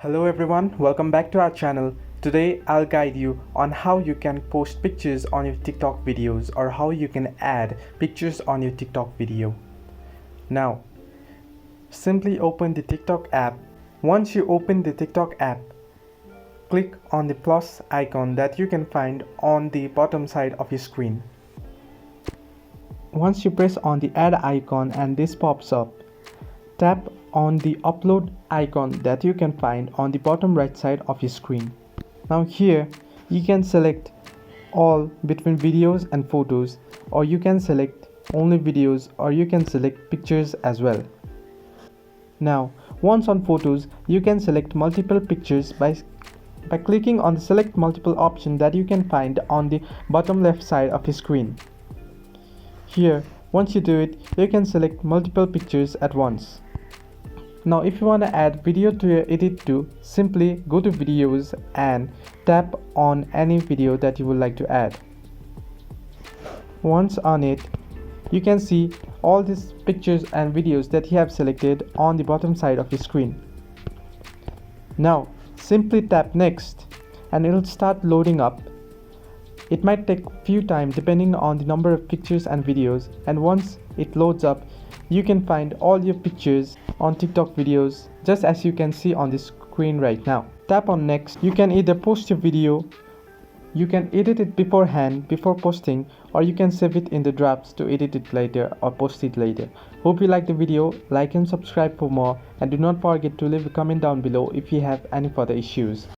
Hello everyone, welcome back to our channel. Today I'll guide you on how you can post pictures on your TikTok videos or how you can add pictures on your TikTok video. Now, simply open the TikTok app. Once you open the TikTok app, click on the plus icon that you can find on the bottom side of your screen. Once you press on the add icon and this pops up, tap on the upload icon that you can find on the bottom right side of your screen. Now here you can select all between videos and photos, or you can select only videos, or you can select pictures as well. Now once on photos, you can select multiple pictures by clicking on the select multiple option that you can find on the bottom left side of your screen. Here, once you do it, you can select multiple pictures at once. Now if you want to add video to your edit too, simply go to videos and tap on any video that you would like to add. Once on it, you can see all these pictures and videos that you have selected on the bottom side of your screen. Now simply tap next and it will start loading up. It might take a few time depending on the number of pictures and videos, and once it loads up, you can find all your pictures on TikTok videos just as you can see on the screen right now. Tap on next. You can either post your video, you can edit it beforehand before posting, or you can save it in the drafts to edit it later or post it later. Hope you like the video, like and subscribe for more, and do not forget to leave a comment down below if you have any further issues.